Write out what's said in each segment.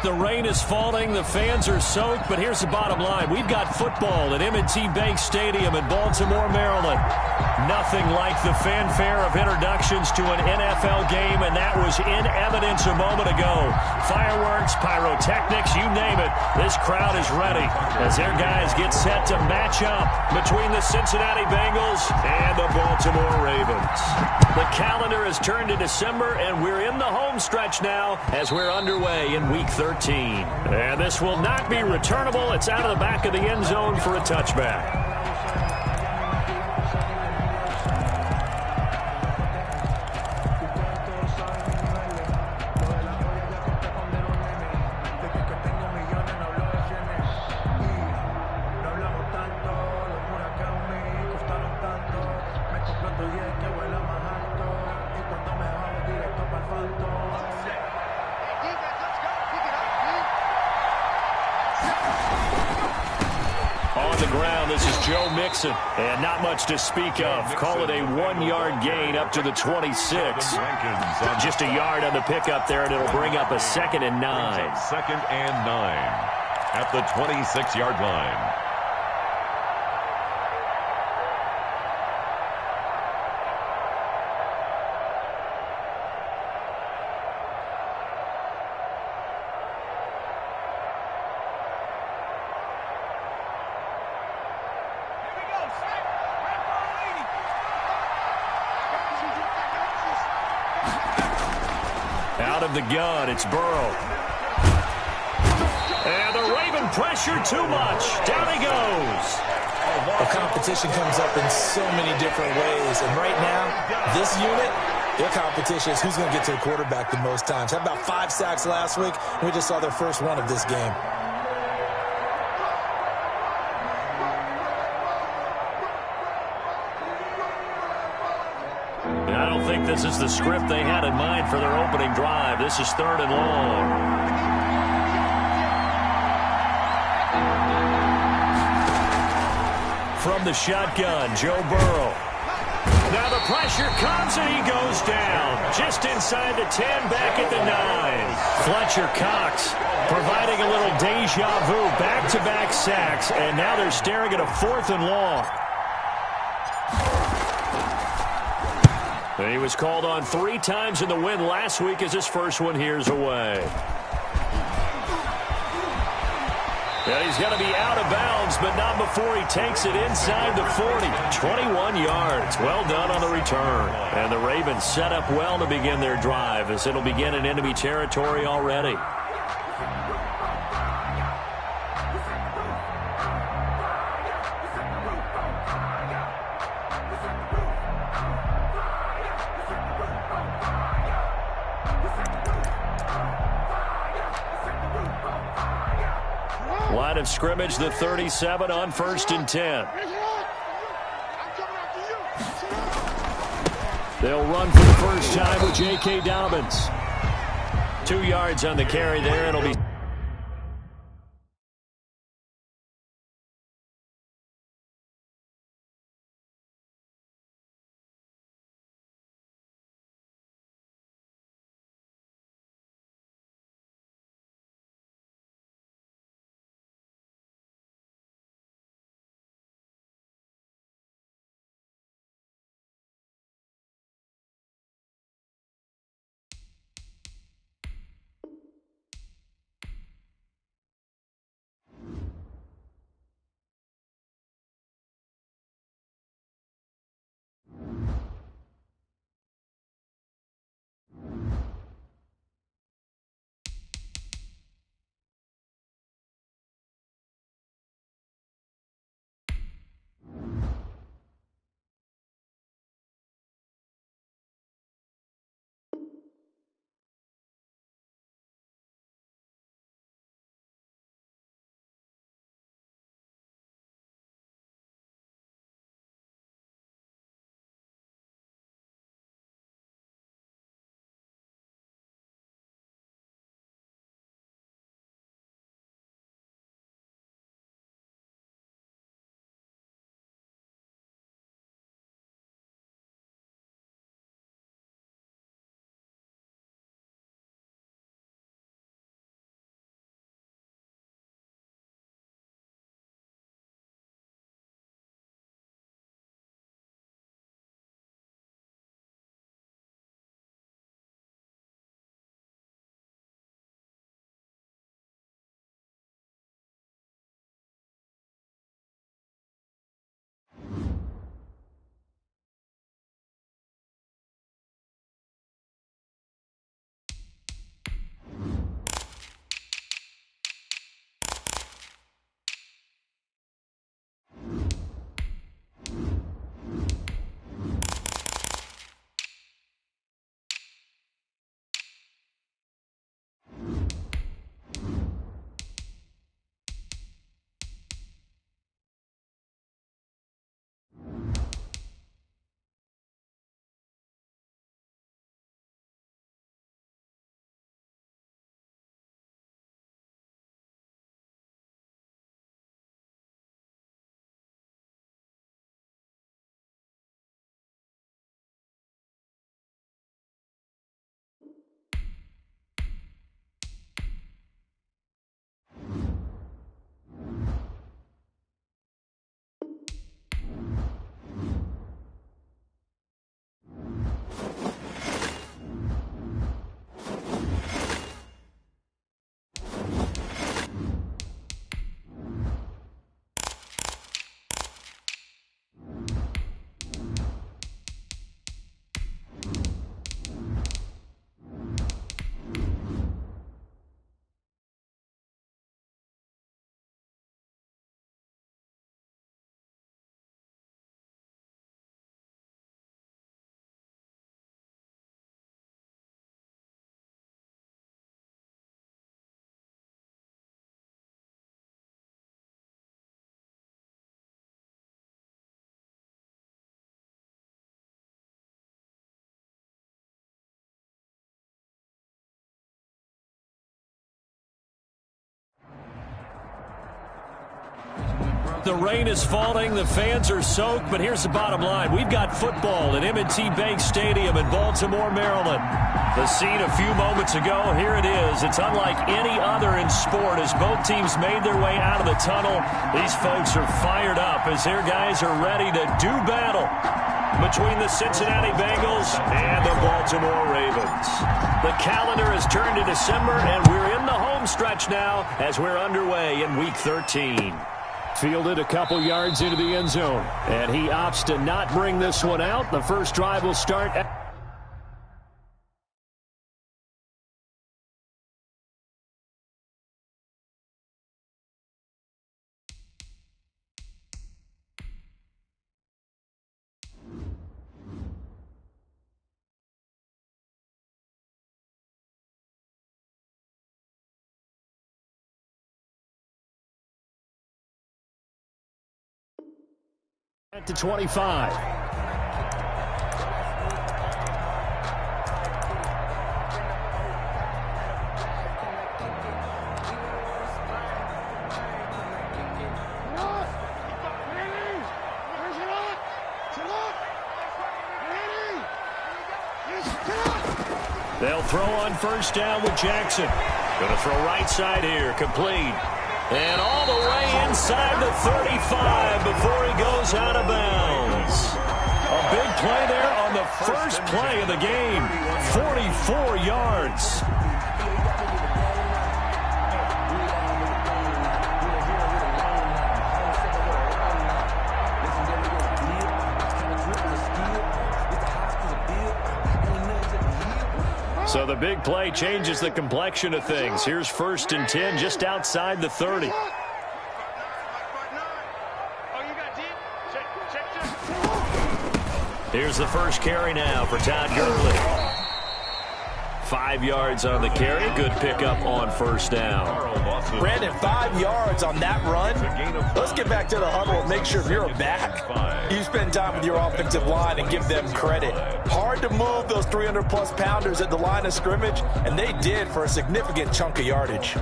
The rain is falling. The fans are soaked. But here's the bottom line. We've got football at M&T Bank Stadium in Baltimore, Maryland. Nothing like the fanfare of introductions to an NFL game, and that was in evidence a moment ago. Fireworks, pyrotechnics, you name it. This crowd is ready as their guys get set to match up between the Cincinnati Bengals and the Baltimore Ravens. The calendar has turned to December, and we're in the home stretch now as we're underway in Week 13. And this will not be returnable. It's out of the back of the end zone for a touchback. And not much to speak of. Call it a 1-yard gain up to the 26. Just a yard on the pickup there, and it'll bring up a 2nd and 9. 2nd and 9 at the 26-yard line. Out of the gun, it's Burrow. And the Raven pressure too much. Down he goes. The competition comes up in so many different ways. And right now, this unit, their competition is who's going to get to the quarterback the most times. Had about 5 sacks last week. We just saw their first one of this game. This is the script they had in mind for their opening drive. This is 3rd and long. From the shotgun, Joe Burrow. Now the pressure comes and he goes down. Just inside the 10, back at the 9. Fletcher Cox providing a little deja vu. Back-to-back sacks, and now they're staring at a 4th and long. He was called on 3 times in the win last week as his first one here's away. And he's going to be out of bounds, but not before he takes it inside the 40. 21 yards. Well done on the return. And the Ravens set up well to begin their drive as it'll begin in enemy territory already. Line of scrimmage, the 37 on 1st and 10. They'll run for the first time with J.K. Dobbins. 2 yards on the carry there. It'll be The rain is falling. The fans are soaked. But here's the bottom line. We've got football at M&T Bank Stadium in Baltimore, Maryland. The scene a few moments ago, here it is. It's unlike any other in sport as both teams made their way out of the tunnel. These folks are fired up as their guys are ready to do battle between the Cincinnati Bengals and the Baltimore Ravens. The calendar has turned to December, and we're in the home stretch now as we're underway in Week 13. Fielded a couple yards into the end zone, and he opts to not bring this one out. The first drive will start at to 25. They'll throw on first down with Jackson. Going to throw right side here, complete. And all the way inside the 35 before he goes out of bounds. A big play there on the first play of the game. 44 yards. So the big play changes the complexion of things. Here's 1st and 10 just outside the 30. Here's the first carry now for Todd Gurley. 5 yards on the carry. Good pickup on first down. Brandon, 5 yards on that run. Let's get back to the huddle and make sure if you're a back, you spend time with your offensive line and give them credit. Hard to move those 300-plus pounders at the line of scrimmage, and they did for a significant chunk of yardage.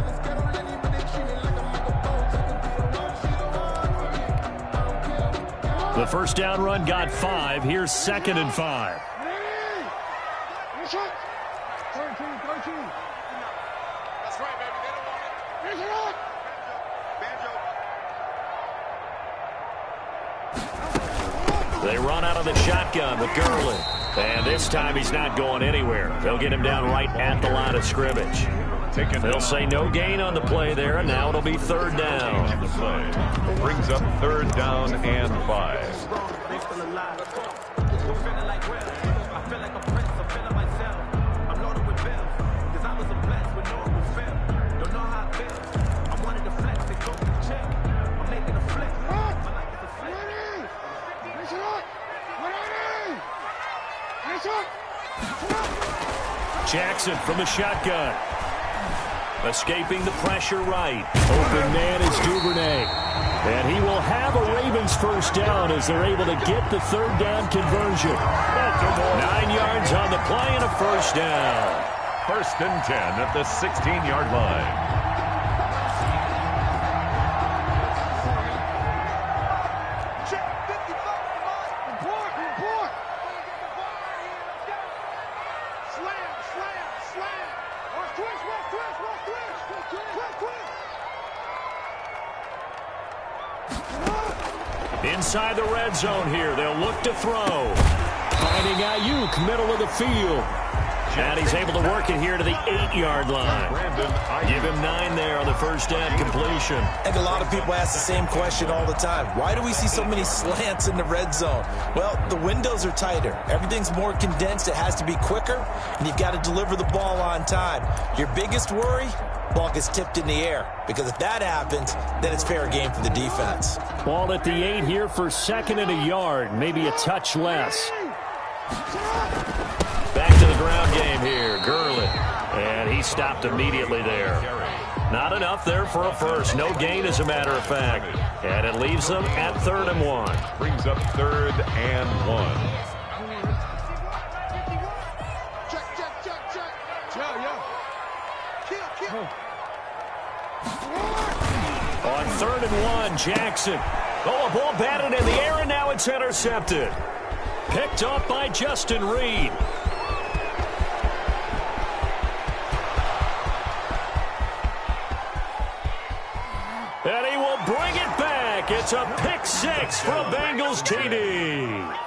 The first down run got 5. Here's 2nd and 5. They run out of the shotgun with Gurley. And this time he's not going anywhere. They'll get him down right at the line of scrimmage. They'll say no gain on the play there, and now it'll be 3rd down. The play brings up 3rd down and 5. Jackson from the shotgun. Escaping the pressure right. Open man is Duvernay. And he will have a Ravens first down as they're able to get the 3rd down conversion. 9 yards on the play and a first down. 1st and 10 at the 16-yard line. Inside the red zone here, they'll look to throw. Finding Ayuk, middle of the field. And he's able to work it here to the 8-yard line. Give him 9 there on the first down completion. I think a lot of people ask the same question all the time. Why do we see so many slants in the red zone? Well, the windows are tighter. Everything's more condensed. It has to be quicker, and you've got to deliver the ball on time. Your biggest worry? Ball gets tipped in the air, because if that happens, then it's fair game for the defense. Ball at the 8 here for 2nd and a yard, maybe a touch less. Back to the ground game here, Gurley. And he stopped immediately there. Not enough there for a first. No gain, as a matter of fact. And it leaves them at 3rd and 1. Brings up 3rd and 1. On 3rd and 1, Jackson. Oh, a ball batted in the air, and now it's intercepted. Picked up by Justin Reed. And he will bring it back. It's a pick six for a Bengals TD.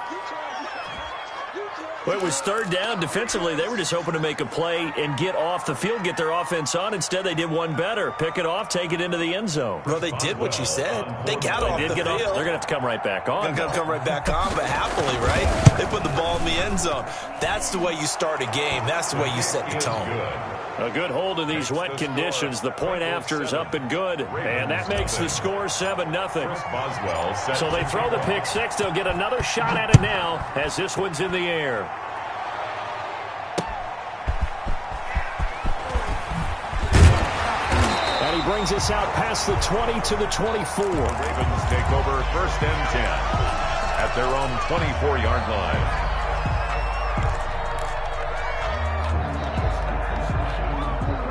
Well, it was third down. Defensively, they were just hoping to make a play and get off the field, get their offense on. Instead, they did one better. Pick it off, take it into the end zone. Well, they did what you said. They got off the field. They're going to have to come right back on. They're going to come right back on, but happily, right? They put the ball in the end zone. That's the way you start a game. That's the way you set the tone. A good hold in these wet conditions. The point after is up and good, and that makes the score 7-0. So they throw the pick six. They'll get another shot at it now as this one's in the air. And he brings us out past the 20 to the 24. The Ravens take over 1st and 10 at their own 24-yard line.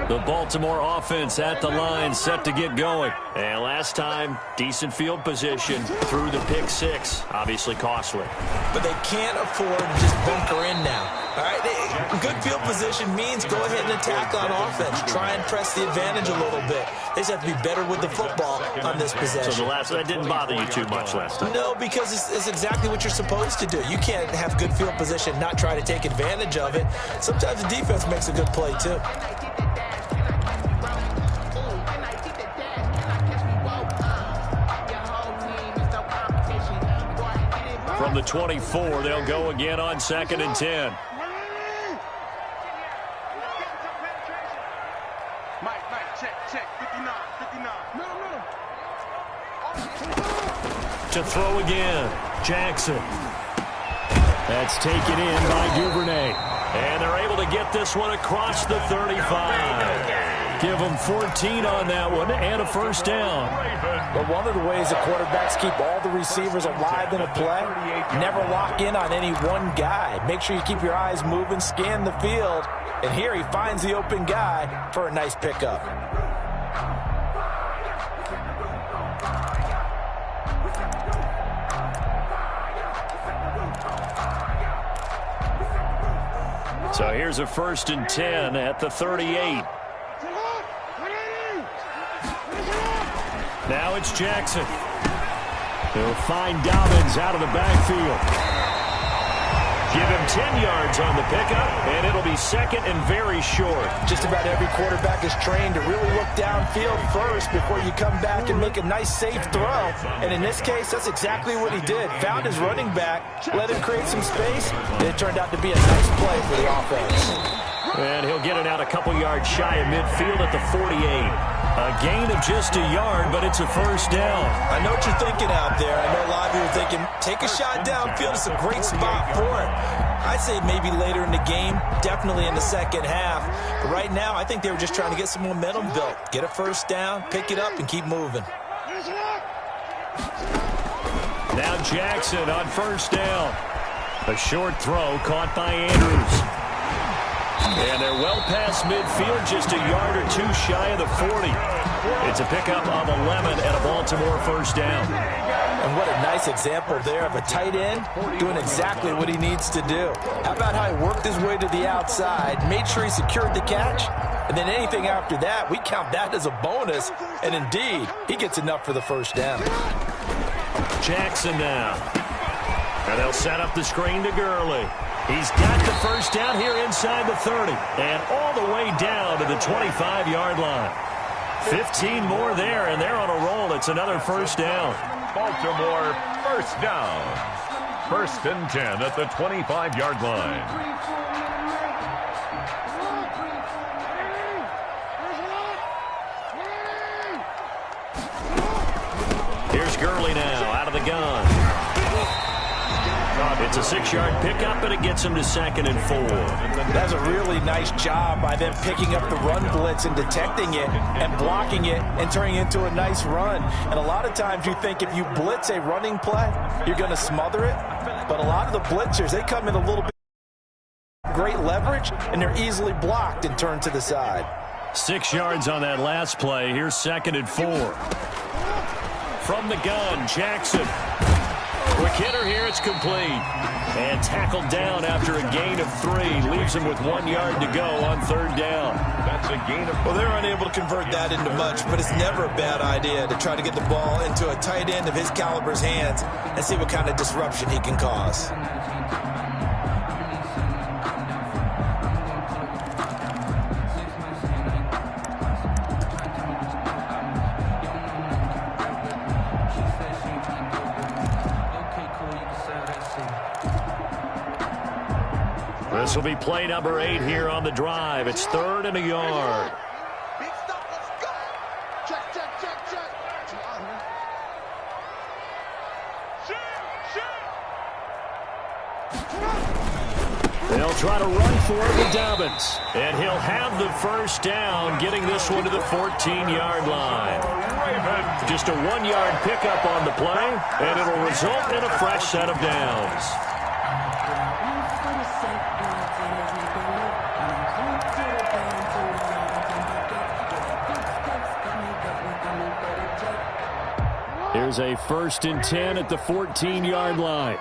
The Baltimore offense at the line, set to get going. And last time, decent field position through the pick six. Obviously costly. But they can't afford to just bunker in now. All right, good field position means go ahead and attack on offense. Try and press the advantage a little bit. They just have to be better with the football on this possession. So that didn't bother you too much last time? No, because it's exactly what you're supposed to do. You can't have good field position, not try to take advantage of it. Sometimes the defense makes a good play, too. From the 24, they'll go again on 2nd and 10. To throw again, Jackson. That's taken in by Duvernay. And they're able to get this one across the 35. Give them 14 on that one and a first down. But one of the ways the quarterbacks keep all the receivers alive in a play, never lock in on any one guy. Make sure you keep your eyes moving, scan the field. And here he finds the open guy for a nice pickup. So here's a 1st and 10 at the 38. Now it's Jackson. He'll find Dobbins out of the backfield. Give him 10 yards on the pickup, and it'll be 2nd and very short. Just about every quarterback is trained to really look downfield first before you come back and make a nice, safe throw. And in this case, that's exactly what he did. Found his running back, let him create some space, and it turned out to be a nice play for the offense. And he'll get it out a couple yards shy of midfield at the 48. A gain of just a yard, but it's a first down. I know what you're thinking out there. I know a lot of you are thinking, take a shot downfield. It's a great spot for it. I'd say maybe later in the game, definitely in the second half. But right now, I think they were just trying to get some momentum built. Get a first down, pick it up, and keep moving. Now Jackson on first down. A short throw caught by Andrews. And they're well past midfield, just a yard or two shy of the 40. It's a pickup of 11 and a Baltimore first down. And what a nice example there of a tight end doing exactly what he needs to do. How about how he worked his way to the outside, made sure he secured the catch, and then anything after that, we count that as a bonus. And indeed, he gets enough for the first down. Jackson now. And they'll set up the screen to Gurley. He's got the first down here inside the 30 and all the way down to the 25-yard line. 15 more there, and they're on a roll. It's another first down. Baltimore first down. 1st and 10 at the 25-yard line. Here's Gurley now out of the gun. It's a 6-yard pickup, and it gets him to 2nd and 4. That's a really nice job by them picking up the run blitz and detecting it and blocking it and turning it into a nice run. And a lot of times you think if you blitz a running play, you're going to smother it. But a lot of the blitzers, they come in a little bit great leverage, and they're easily blocked and turned to the side. 6 yards on that last play. Here's 2nd and 4. from the gun. Jackson. Quick hitter here. It's complete. And tackled down after a gain of 3. Leaves him with 1 yard to go on 3rd down. That's a gain of... Well, they're unable to convert that into much, but it's never a bad idea to try to get the ball into a tight end of his caliber's hands and see what kind of disruption he can cause. This will be play number 8 here on the drive. It's 3rd and a yard. Big stop, let's go. Check. They'll try to run for it with Dobbins. And he'll have the first down, getting this one to the 14-yard line. Just a 1-yard pickup on the play, and it'll result in a fresh set of downs. Here's a 1st and 10 at the 14-yard line.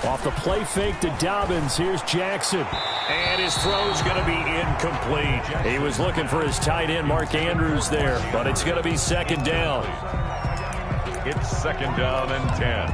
Off the play fake to Dobbins, here's Jackson. And his throw's going to be incomplete. He was looking for his tight end, Mark Andrews, there, but it's going to be 2nd down. It's 2nd down and 10.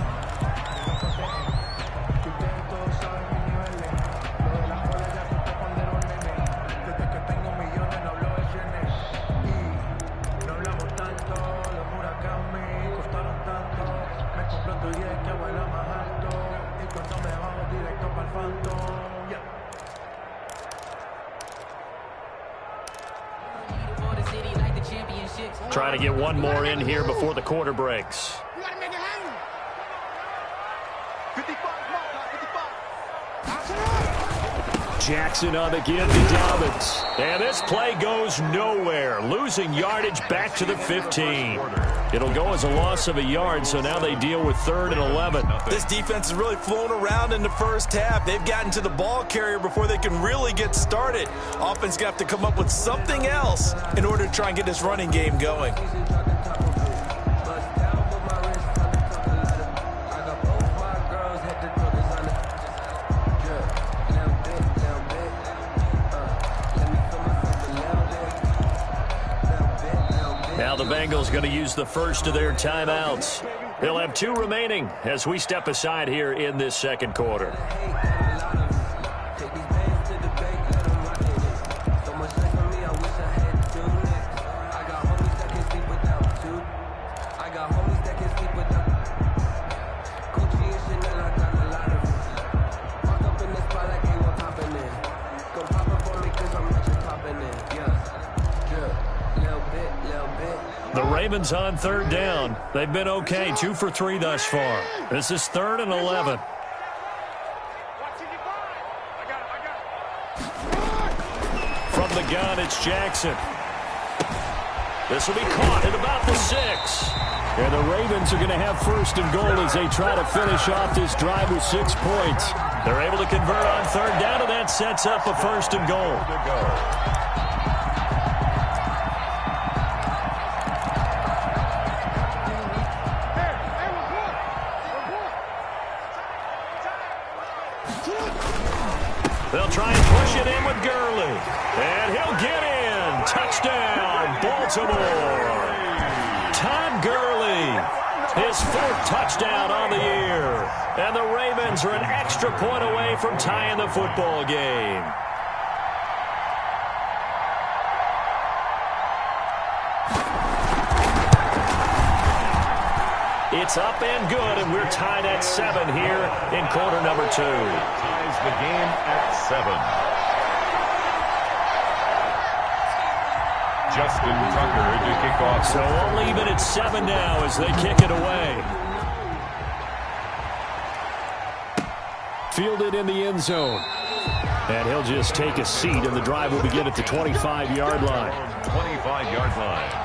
Trying to get one more in here before the quarter breaks. Jackson on the give to Dobbins. And this play goes nowhere. Losing yardage back to the 15. It'll go as a loss of a yard, so now they deal with 3rd and 11. This defense has really flown around in the first half. They've gotten to the ball carrier before they can really get started. Offense got to come up with something else in order to try and get this running game going. Now the Bengals going to use the first of their timeouts. They'll have 2 remaining as we step aside here in this 2nd quarter. Ravens on 3rd down. They've been okay, 2 for 3 thus far. This is 3rd and 11. From the gun, it's Jackson. This will be caught at about the 6. And the Ravens are going to have 1st and goal as they try to finish off this drive with 6 points. They're able to convert on 3rd down, and that sets up a 1st and goal. They'll try and push it in with Gurley. And he'll get in. Touchdown, Baltimore. Todd Gurley, his 4th touchdown on the year. And the Ravens are an extra point away from tying the football game. It's up and good, and we're tied at 7 here in quarter number 2. Ties the game at 7. Justin Tucker to kick off. So we'll leave it at 7 now as they kick it away. Fielded in the end zone. And he'll just take a seat, and the drive will begin at the 25-yard line. 25-yard line.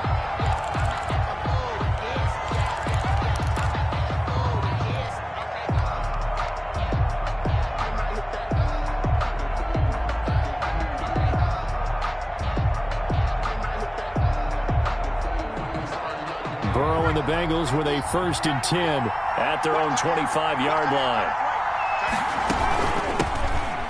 and the Bengals with a 1st and 10 at their own 25-yard line.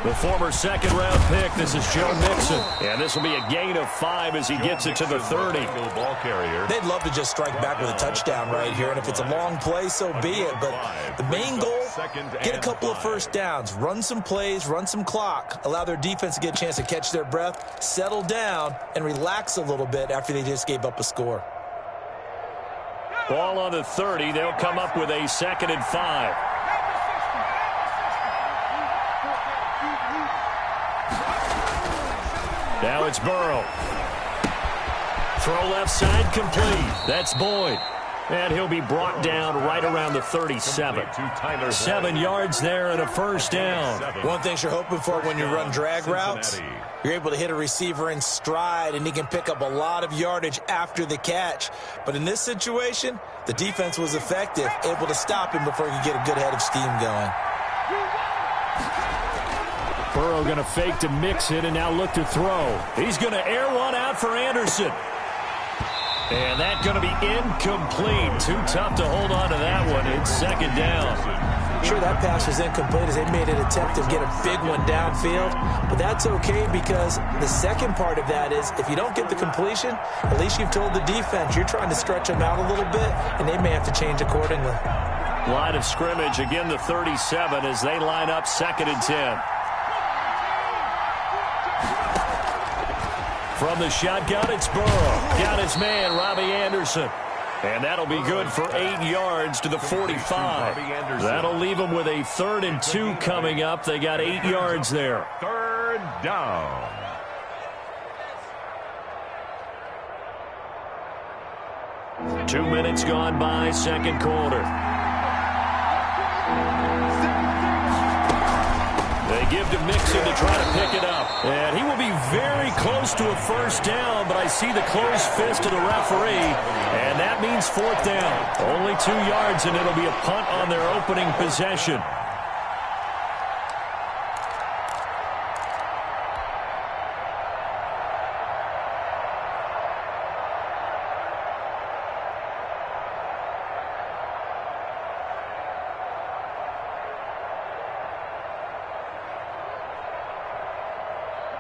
The former second-round pick, this is Joe Mixon. And this will be a gain of 5 as he gets it to the 30. They'd love to just strike back with a touchdown right here, and if it's a long play, so be it. But the main goal, get a couple of first downs, run some plays, run some clock, allow their defense to get a chance to catch their breath, settle down, and relax a little bit after they just gave up a score. Ball on the 30. They'll come up with a 2nd and 5. Now it's Burrow. Throw left side complete. That's Boyd. And he'll be brought down right around the 37. 7 yards there and a 1st down. One thing you're hoping for when you run drag routes, you're able to hit a receiver in stride, and he can pick up a lot of yardage after the catch. But in this situation, the defense was effective, able to stop him before he could get a good head of steam going. Burrow going to fake to mix it and now look to throw. He's going to air one out for Anderson. And that's going to be incomplete. Too tough to hold on to that one. It's 2nd down. Sure, that pass was incomplete as they made an attempt to get a big one downfield. But that's okay because the second part of that is if you don't get the completion, at least you've told the defense you're trying to stretch them out a little bit, and they may have to change accordingly. Line of scrimmage, again the 37 as they line up 2nd and 10. From the shotgun, it's Burrow. Got his man, Robbie Anderson. And that'll be good for 8 yards to the 45. That'll leave them with a 3rd and 2 coming up. They got 8 yards there. 3rd down. Two minutes gone by, 2nd quarter. They give to Mixon to try to pick it up. And he will be very close to a 1st down, but I see the closed fist of the referee, and that means 4th down. Only 2 yards, and it'll be a punt on their opening possession.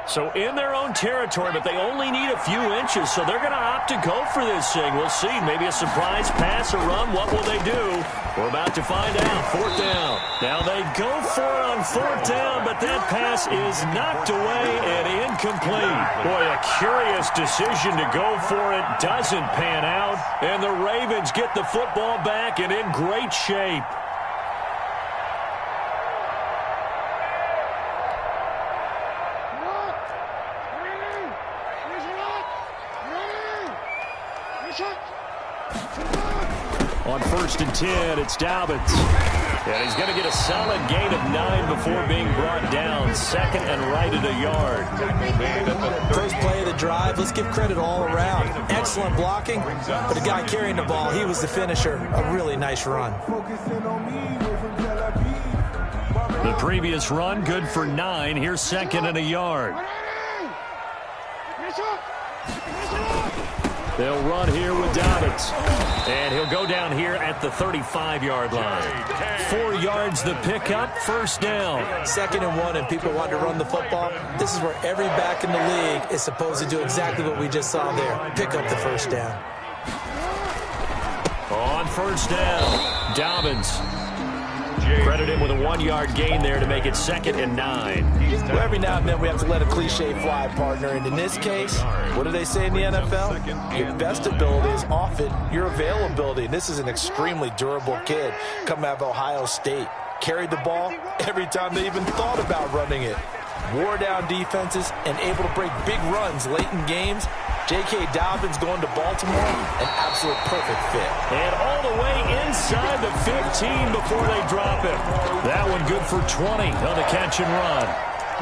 So in their own territory, but they only need a few inches, so they're going to opt to go for this thing. We'll see. Maybe a surprise pass or run. What will they do? We're about to find out. 4th down. Now they go for it on 4th down, but that pass is knocked away and incomplete. Boy, a curious decision to go for it. Doesn't pan out, and the Ravens get the football back and in great shape. On 1st and 10, it's Dobbins. And he's going to get a solid gain of 9 before being brought down. 2nd and right at a yard. First play of the drive, let's give credit all around. Excellent blocking, but the guy carrying the ball, he was the finisher. A really nice run. The previous run, good for 9. Here's 2nd and a yard. They'll run here with Dobbins. And he'll go down here at the 35-yard line. 4 yards the pickup, 1st down. 2nd and 1, and people want to run the football. This is where every back in the league is supposed to do exactly what we just saw there. Pick up the 1st down. On 1st down, Dobbins. Credit him with a 1-yard gain there to make it 2nd and 9. Well, every now and then we have to let a cliche fly, partner. And in this case, what do they say in the NFL? Your best ability is often your availability. And this is an extremely durable kid coming out of Ohio State. Carried the ball every time they even thought about running it. Wore down defenses and able to break big runs late in games. J.K. Dobbins going to Baltimore, an absolute perfect fit. And all the way inside the 15 before they drop him. That one good for 20 on the catch and run.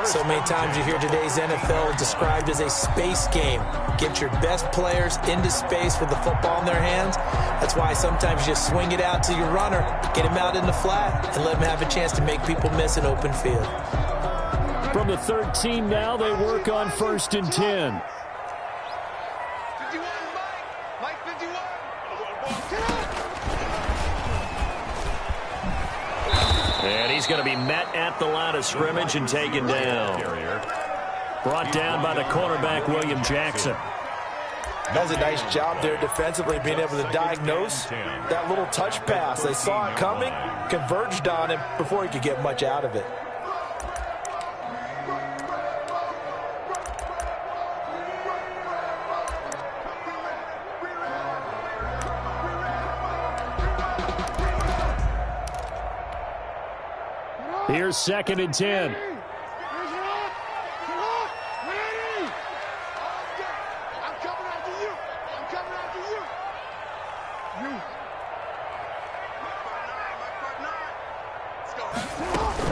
So many times you hear today's NFL described as a space game. Get your best players into space with the football in their hands. That's why sometimes you just swing it out to your runner, get him out in the flat, and let him have a chance to make people miss an open field. From the 13 now, they work on 1st and 10. He's going to be met at the line of scrimmage and taken down. Brought down by the cornerback, William Jackson. Does a nice job there defensively, being able to diagnose that little touch pass. They saw it coming, converged on him before he could get much out of it. Here's 2nd and 10.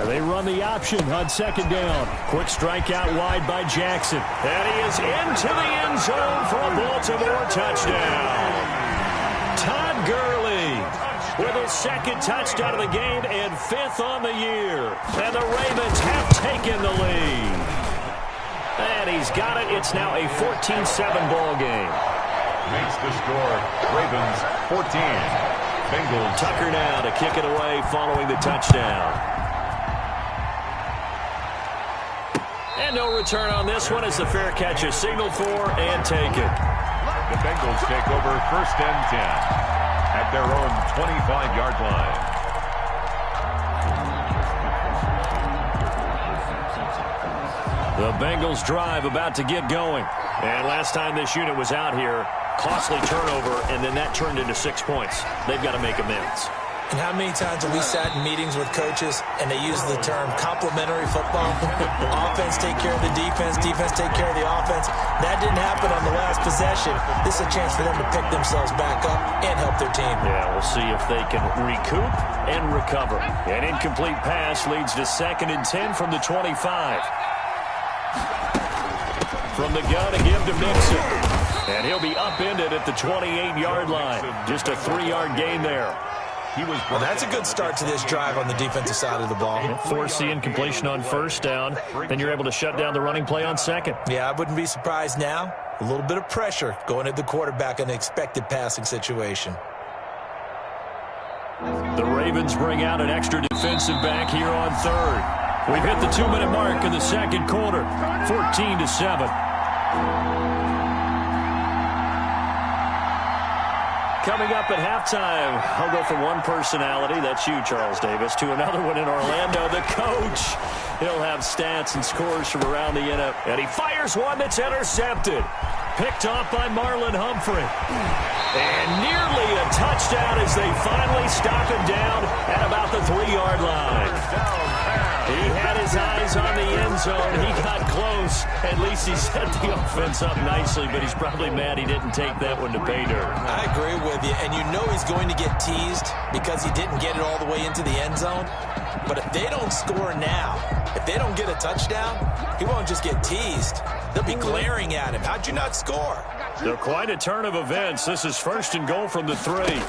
They run the option on 2nd down. Quick strike out wide by Jackson. And he is into the end zone for a Baltimore touchdown. Todd Gurley with his 2nd touchdown of the game and 5th on the year. And the Ravens have taken the lead. And he's got it. It's now a 14-7 ball game. Makes the score. Ravens 14. Bengals. Tucker now to kick it away following the touchdown. And no return on this one as the fair catch is signaled for and taken. The Bengals take over 1st and 10 at their own 25-yard line. The Bengals drive about to get going. And last time this unit was out here, costly turnover, and then that turned into 6 points. They've got to make amends. And how many times have we sat in meetings with coaches and they use the term complementary football? Offense take care of the defense, defense take care of the offense. That didn't happen on the last possession. This is a chance for them to pick themselves back up and help their team. Yeah, we'll see if they can recoup and recover. An incomplete pass leads to 2nd and 10 from the 25. From the gun to give to Mixon. And he'll be upended at the 28-yard line. Just a 3-yard gain there. Well, that's a good start to this drive on the defensive side of the ball. Force the incompletion on 1st down. Then you're able to shut down the running play on 2nd. Yeah, I wouldn't be surprised now. A little bit of pressure going at the quarterback in the expected passing situation. The Ravens bring out an extra defensive back here on 3rd. We've hit the 2-minute mark in the 2nd quarter. 14-7. Coming up at halftime, I'll go from one personality, that's you, Charles Davis, to another one in Orlando, the coach. He'll have stats and scores from around the NFL, and he fires one that's intercepted. Picked off by Marlon Humphrey. And nearly a touchdown as they finally stop him down at about the 3-yard line. He had his eyes on the end zone. He got close. At least he set the offense up nicely, but he's probably mad he didn't take that one to pay dirt. I agree with you, and you know he's going to get teased because he didn't get it all the way into the end zone. But if they don't score now, if they don't get a touchdown, he won't just get teased. They'll be glaring at him. How'd you not score? They're quite a turn of events. This is 1st and goal from the 3.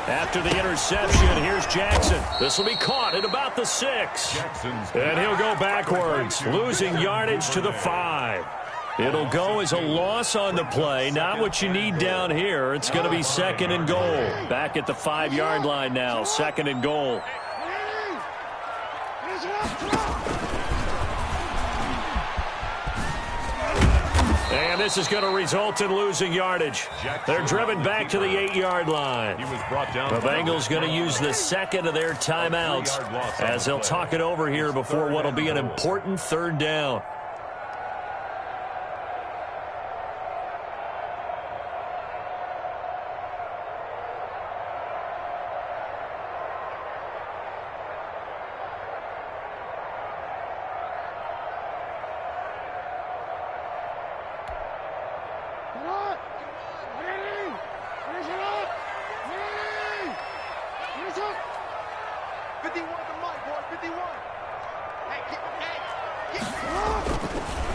After the interception, here's Jackson. This will be caught at about the 6. And he'll go backwards, losing yardage to the 5. It'll go as a loss on the play. Not what you need down here. It's going to be 2nd and goal. Back at the 5-yard line now, 2nd and goal. And this is going to result in losing yardage. They're driven back to the 8-yard line. The Bengals going to use the 2nd of their timeouts as they'll talk it over here before what will be an important 3rd down.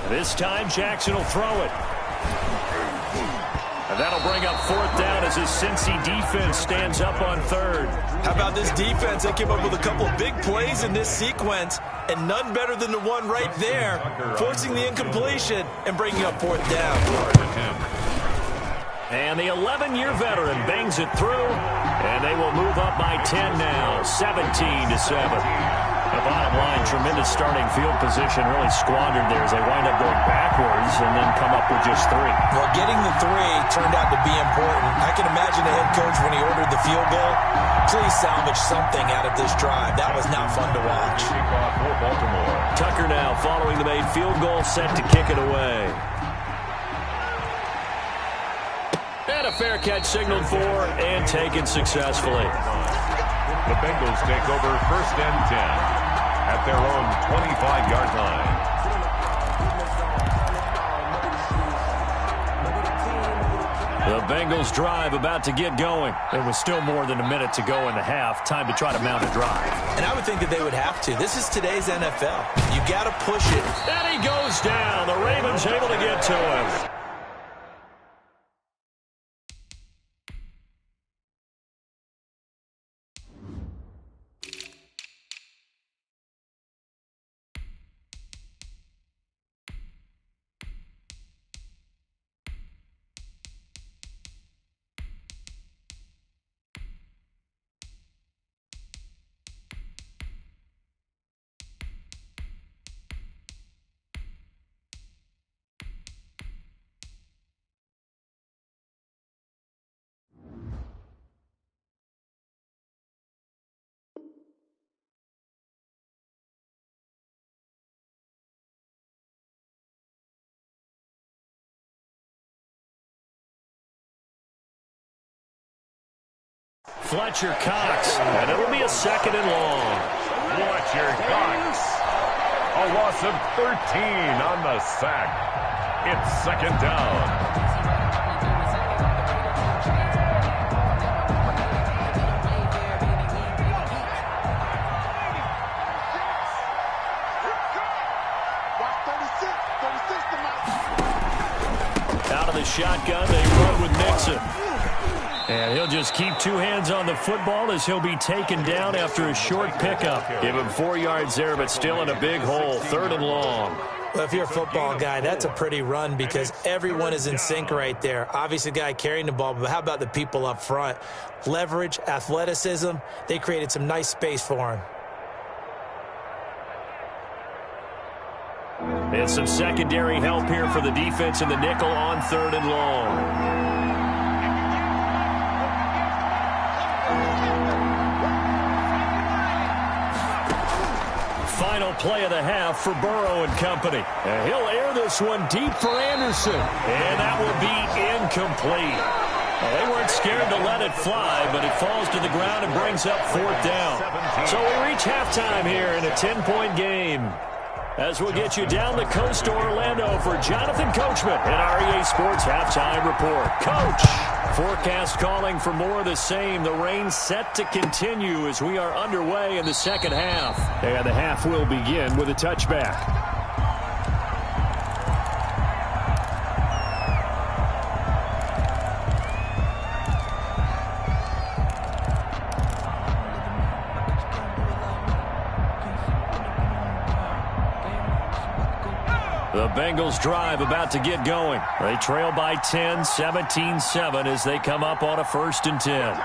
This time, Jackson will throw it. And that'll bring up 4th down as his Cincy defense stands up on 3rd. How about this defense? They came up with a couple of big plays in this sequence, and none better than the one right there, forcing the incompletion and bringing up 4th down. And the 11-year veteran bangs it through, and they will move up by 10 now, 17-7. The bottom line, tremendous starting field position, really squandered there as they wind up going backwards and then come up with just 3. Well, getting the 3 turned out to be important. I can imagine the head coach when he ordered the field goal. Please salvage something out of this drive. That was not fun to watch. Tucker now following the made field goal, set to kick it away. And a fair catch signaled for and taken successfully. The Bengals take over 1st and 10 at their own 25-yard line. The Bengals drive about to get going. There was still more than a minute to go in the half. Time to try to mount a drive. And I would think that they would have to. This is today's NFL. You got to push it. And he goes down. The Ravens able to get to him. Fletcher Cox, and it'll be a 2nd and long. Fletcher Cox, a loss of 13 on the sack. It's 2nd down. Out of the shotgun, they run with Nixon. And he'll just keep 2 hands on the football as he'll be taken down after a short pickup. Give him 4 yards there, but still in a big hole. 3rd and long. Well, if you're a football guy, that's a pretty run because everyone is in sync right there. Obviously, the guy carrying the ball, but how about the people up front? Leverage, athleticism, they created some nice space for him. And some secondary help here for the defense in the nickel on 3rd and long. Final play of the half for Burrow and company. And he'll air this one deep for Anderson. And that will be incomplete. Well, they weren't scared to let it fly, but it falls to the ground and brings up 4th down. So we reach halftime here in a 10-point game. As we'll get you down the coast to Orlando for Jonathan Coachman in our EA Sports Halftime Report. Coach, forecast calling for more of the same. The rain set to continue as we are underway in the 2nd half. And the half will begin with a touchback. The Bengals drive about to get going. They trail by 10, 17-7 as they come up on a 1st and 10.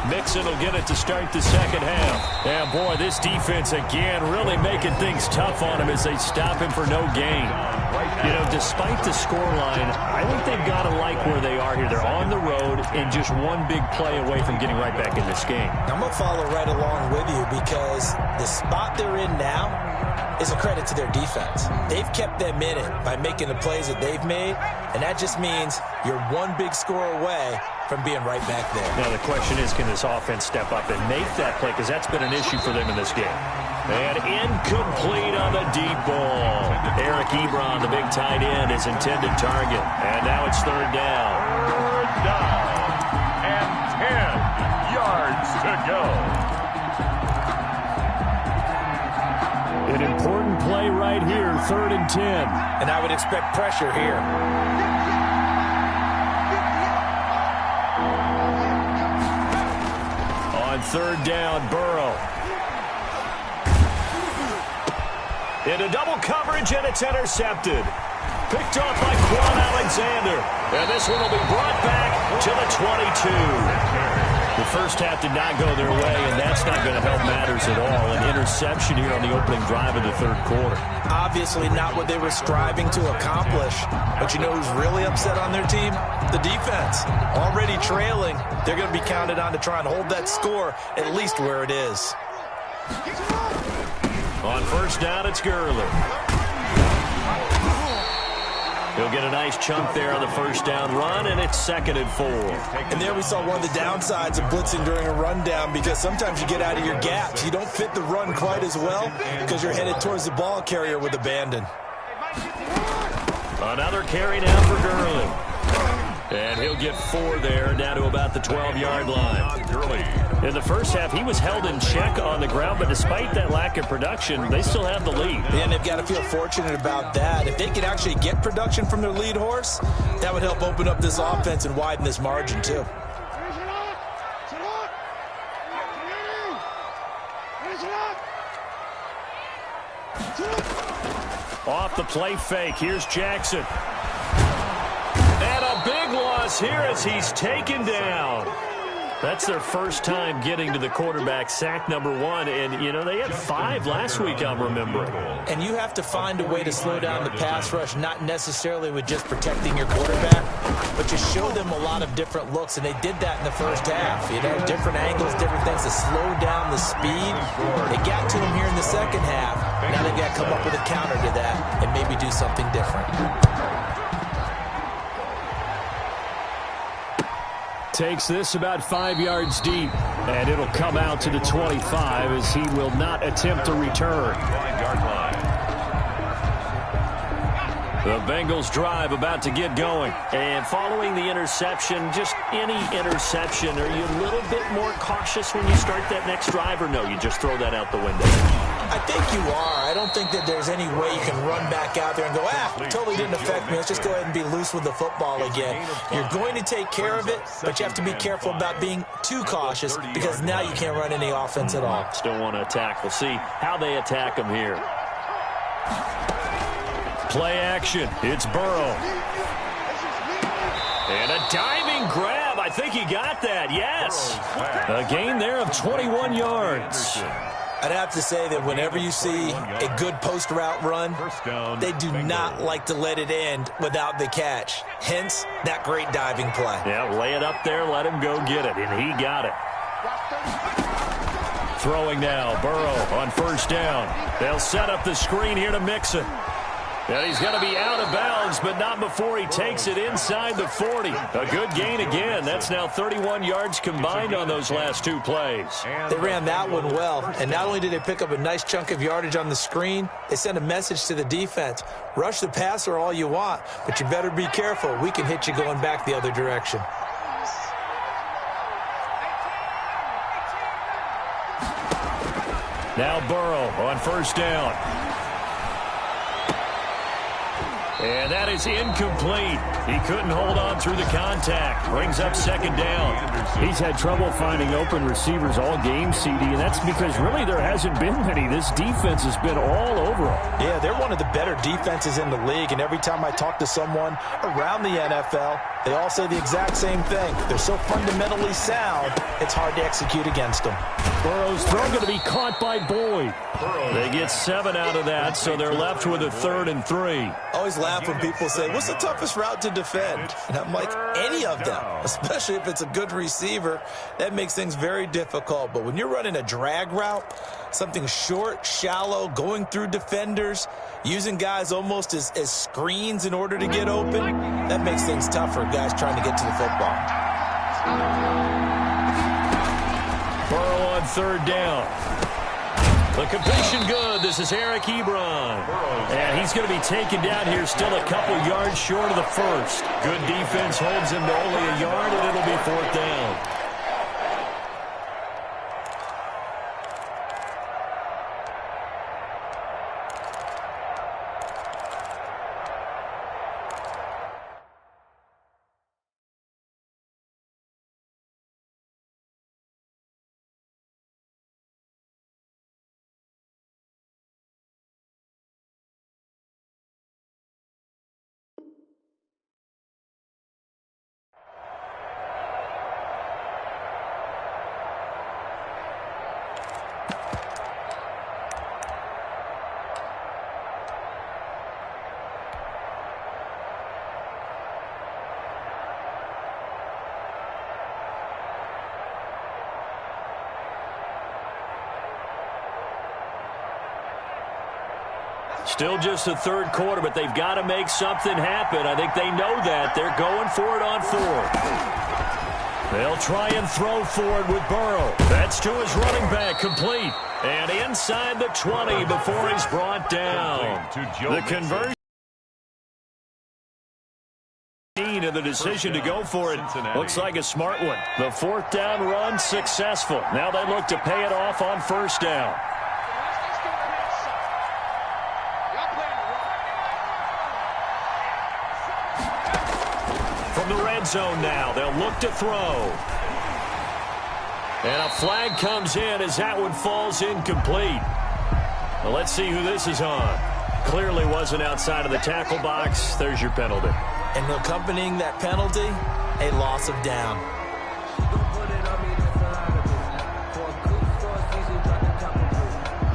Mixon will get it to start the 2nd half. And boy, this defense again really making things tough on him as they stop him for no gain. You know, despite the scoreline, I think they've got to like where they are here. They're on the road and just one big play away from getting right back in this game. I'm going to follow right along with you because the spot they're in now is a credit to their defense. They've kept them in it by making the plays that they've made, and that just means you're one big score away from being right back there. Now the question is, can this offense step up and make that play? Because that's been an issue for them in this game. And incomplete on the deep ball. Eric Ebron, the big tight end, is intended target. And now it's 3rd down. 3rd down and 10 yards to go. An important play right here, 3rd and 10. And I would expect pressure here. On 3rd down, Burrow. Into double coverage, and it's intercepted. Picked off by Quan Alexander. And this one will be brought back to the 22. The first half did not go their way, and that's not going to help matters at all. An interception here on the opening drive of the third quarter. Obviously not what they were striving to accomplish. But you know who's really upset on their team? The defense. Already trailing. They're going to be counted on to try and hold that score at least where it is. On first down, it's Gurley. He'll get a nice chunk there on the first down run, and it's 2nd and 4. And there we saw one of the downsides of blitzing during a rundown, because sometimes you get out of your gaps. You don't fit the run quite as well because you're headed towards the ball carrier with abandon. Another carry now for Gurley. And he'll get 4 there, down to about the 12-yard line. In the first half, he was held in check on the ground, but despite that lack of production, they still have the lead. And they've got to feel fortunate about that. If they could actually get production from their lead horse, that would help open up this offense and widen this margin, too. Off the play fake, here's Jackson. And a big loss here as he's taken down. That's their first time getting to the quarterback, sack number 1. And, you know, they had 5 last week, I'm remembering. And you have to find a way to slow down the pass rush, not necessarily with just protecting your quarterback, but to show them a lot of different looks. And they did that in the first half. You know, different angles, different things to slow down the speed. They got to him here in the second half. Now they've got to come up with a counter to that and maybe do something different. Takes this about 5 yards deep, and it'll come out to the 25 as he will not attempt to return. 5-yard line. The Bengals drive about to get going. And following the interception, just any interception, are you a little bit more cautious when you start that next drive, or no, you just throw that out the window? I think you are. I don't think that there's any way you can run back out there and go, totally didn't affect me. Let's just go ahead and be loose with the football again. You're going to take care of it, but you have to be careful about being too cautious because now you can't run any offense at all. Still want to attack. We'll see how they attack them here. Play action. It's Burrow. And a diving grab. I think he got that. Yes. A gain there of 21 yards. I'd have to say that whenever you see a good post route run, they do not like to let it end without the catch. Hence, that great diving play. Yeah, lay it up there, let him go get it, and he got it. Throwing now, Burrow on first down. They'll set up the screen here to Mixon. And he's going to be out of bounds, but not before he takes it inside the 40. A good gain again. That's now 31 yards combined on those last 2 plays. They ran that one well, and not only did they pick up a nice chunk of yardage on the screen, they sent a message to the defense. Rush the passer all you want, but you better be careful. We can hit you going back the other direction. Now Burrow on first down. And that is incomplete. He couldn't hold on through the contact. Brings up second down. He's had trouble finding open receivers all game, CD, and that's because really there hasn't been many. This defense has been all over them. Yeah, they're one of the better defenses in the league, and every time I talk to someone around the NFL, they all say the exact same thing. They're so fundamentally sound, it's hard to execute against them. Burrow's throw going to be caught by Boyd. They get 7 out of that, so they're left with a 3rd and 3. I always laugh when people say, what's the toughest route to defend? And I'm like, any of them, especially if it's a good receiver. That makes things very difficult. But when you're running a drag route, something short, shallow, going through defenders, using guys almost as screens in order to get open, that makes things tougher, guys trying to get to the football. Burrow on third down. The completion good. This is Eric Ebron. And he's going to be taken down here still a couple yards short of the first. Good defense holds him to only a yard, and it'll be 4th down. Still just the third quarter, but they've got to make something happen. I think they know that. They're going for it on fourth. They'll try and throw forward with Burrow. That's to his running back, complete. And inside the 20 before he's brought down. The conversion and the decision to go for it looks like a smart one. The fourth down run successful. Now they look to pay it off on first down. From the red zone now, they'll look to throw. And a flag comes in as that one falls incomplete. Well, let's see who this is on. Clearly wasn't outside of the tackle box. There's your penalty. And accompanying that penalty, a loss of down.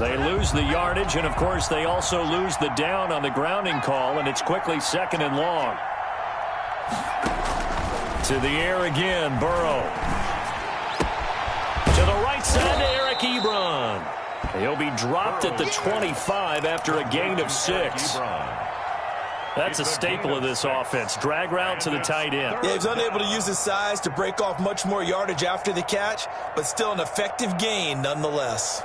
They lose the yardage, and, of course, they also lose the down on the grounding call, and it's quickly second and long. To the air again, Burrow. To the right side to Eric Ebron. He'll be dropped at the 25 after a gain of 6. That's a staple of this offense. Drag route to the tight end. Yeah, he's unable to use his size to break off much more yardage after the catch, but still an effective gain nonetheless.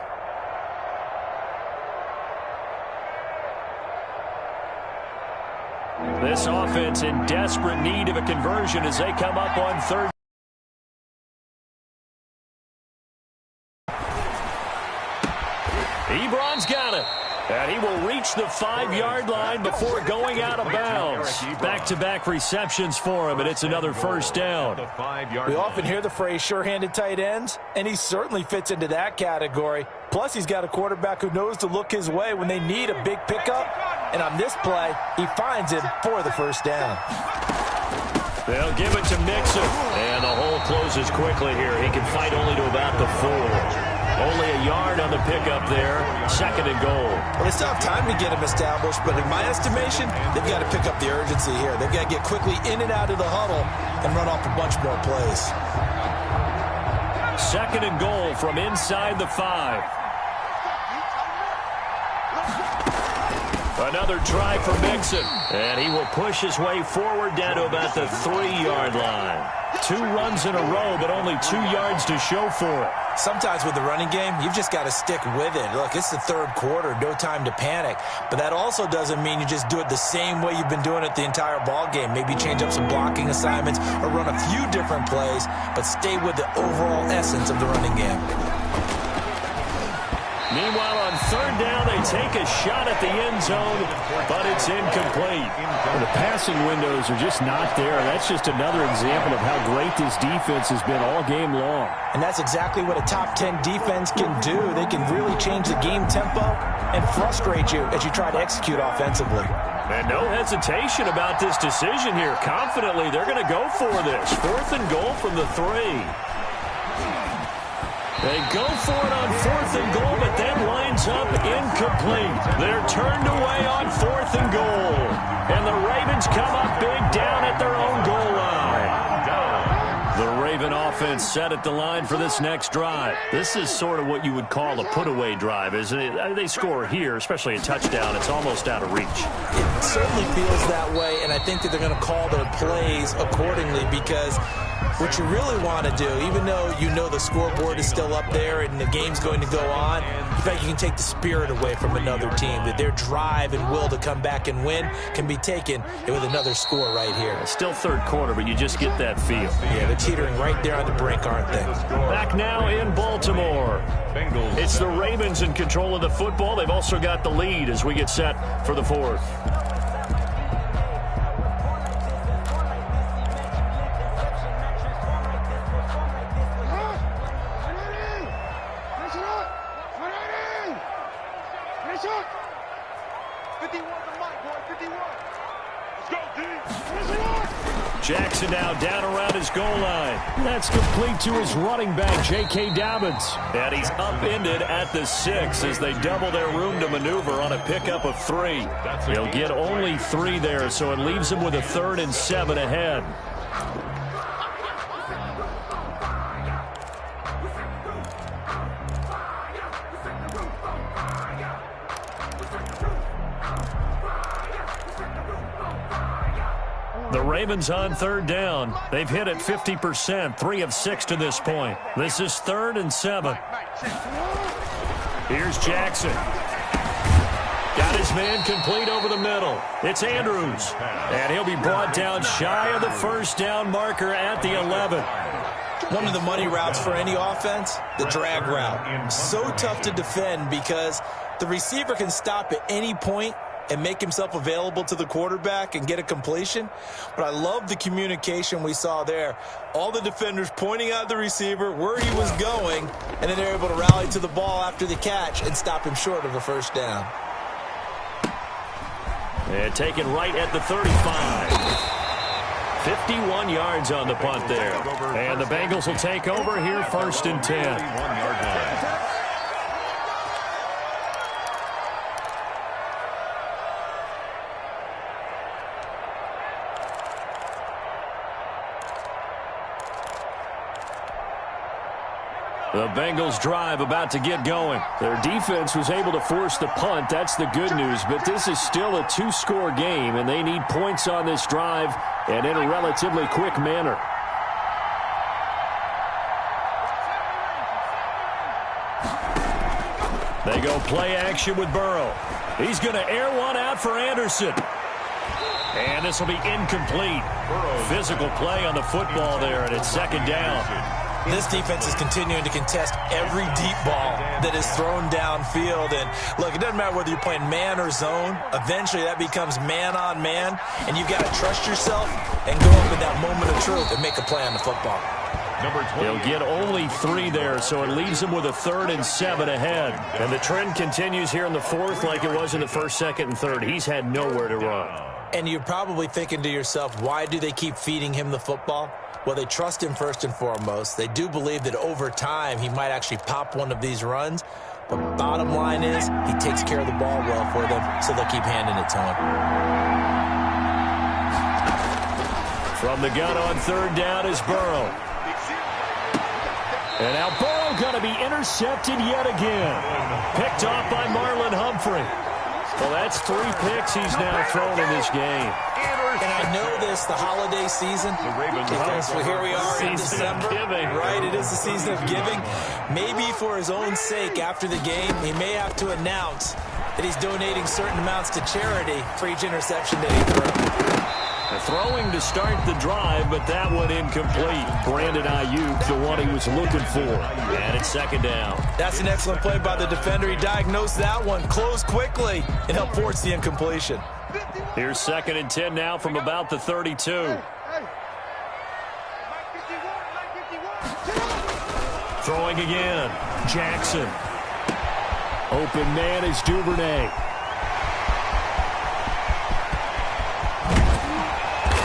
This offense in desperate need of a conversion as they come up on third. Ebron's got it. And he will reach the 5-yard line before going out of bounds. Back-to-back receptions for him, and it's another first down. We often hear the phrase sure-handed tight ends, and he certainly fits into that category. Plus, he's got a quarterback who knows to look his way when they need a big pickup. And on this play, he finds him for the first down. They'll give it to Mixon. And the hole closes quickly here. He can fight only to about the 4. Only a yard on the pickup there. Second and goal. Well, they still have time to get him established, but in my estimation, they've got to pick up the urgency here. They've got to get quickly in and out of the huddle and run off a bunch more plays. Second and goal from inside the 5. Another try for Mixon. And he will push his way forward down to about the 3-yard line. 2 runs in a row, but only 2 yards to show for it. Sometimes with the running game, you've just got to stick with it. Look, it's the third quarter, no time to panic. But that also doesn't mean you just do it the same way you've been doing it the entire ball game. Maybe change up some blocking assignments or run a few different plays, but stay with the overall essence of the running game. Meanwhile, on third down, they take a shot at the end zone, but it's incomplete. Well, the passing windows are just not there. That's just another example of how great this defense has been all game long. And that's exactly what a top 10 defense can do. They can really change the game tempo and frustrate you as you try to execute offensively. And no hesitation about this decision here. Confidently, they're going to go for this. 4th and goal from the 3. They go for it on 4th and goal, but then lines up incomplete. They're turned away on 4th and goal. And the Ravens come up big down at their own goal line. The Raven offense set at the line for this next drive. This is sort of what you would call a put-away drive, isn't it? They score here, especially a touchdown. It's almost out of reach. It certainly feels that way, and I think that they're going to call their plays accordingly because what you really want to do, even though you know the scoreboard is still up there and the game's going to go on, in fact, you can take the spirit away from another team, that their drive and will to come back and win can be taken with another score right here. Still third quarter, but you just get that feel. Yeah, they're teetering right there on the brink, aren't they? Back now in Baltimore. It's the Ravens in control of the football. They've also got the lead as we get set for the 4th. Jackson now down around his goal line. That's complete to his running back, J.K. Dobbins. And he's upended at the 6 as they double their room to maneuver on a pickup of 3. He'll get only 3 there, so it leaves him with a 3rd and 7 ahead. The Ravens on third down. They've hit it 50%, 3 of 6 to this point. This is 3rd and 7. Here's Jackson. Got his man complete over the middle. It's Andrews. And he'll be brought down shy of the first down marker at the 11. One of the money routes for any offense, the drag route. So tough to defend because the receiver can stop at any point and make himself available to the quarterback and get a completion. But I love the communication we saw there. All the defenders pointing out the receiver, where he was going, and then they're able to rally to the ball after the catch and stop him short of a first down. And taken right at the 35. 51 yards on the punt there. And the Bengals will take over here 1st and 10. 1-yard line. The Bengals drive about to get going. Their defense was able to force the punt. That's the good news. But this is still a 2-score game, and they need points on this drive and in a relatively quick manner. They go play action with Burrow. He's going to air one out for Anderson. And this will be incomplete. Physical play on the football there, and it's 2nd down. This defense is continuing to contest every deep ball that is thrown downfield. And, look, it doesn't matter whether you're playing man or zone. Eventually, that becomes man-on-man, and you've got to trust yourself and go up in that moment of truth and make a play on the football. He'll get only 3 there, so it leaves him with a 3rd and 7 ahead. And the trend continues here in the 4th like it was in the 1st, 2nd, and 3rd. He's had nowhere to run. And you're probably thinking to yourself, why do they keep feeding him the football? Well, they trust him first and foremost. They do believe that over time he might actually pop one of these runs. But bottom line is he takes care of the ball well for them, so they'll keep handing it to him. From the gun on 3rd down is Burrow. And now Burrow going to be intercepted yet again. Picked off by Marlon Humphrey. Well, that's 3 picks he's now thrown in this game. And I know this, the holiday season, because here we are in December, right? It is the season of giving. Maybe for his own sake, after the game, he may have to announce that he's donating certain amounts to charity for each interception that he threw. Throwing to start the drive, but that one incomplete. Brandon Ayuk, the one he was looking for. And it's 2nd down. That's an excellent play by the defender. He diagnosed that one, closed quickly, and helped force the incompletion. Here's 2nd and 10 now from about the 32. Throwing again. Jackson. Open man is Duvernay.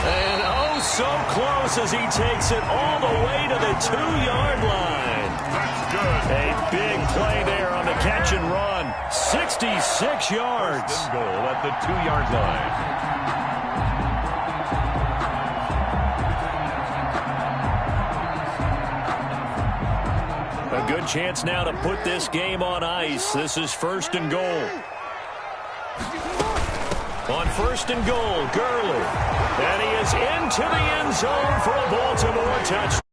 And oh, so close as he takes it all the way to the 2-yard line. That's good. A big play there on the catch and run. 66 yards. First and goal at the 2-yard line. A good chance now to put this game on ice. This is 1st and goal. On 1st and goal, Gurley. And he is into the end zone for a Baltimore touchdown.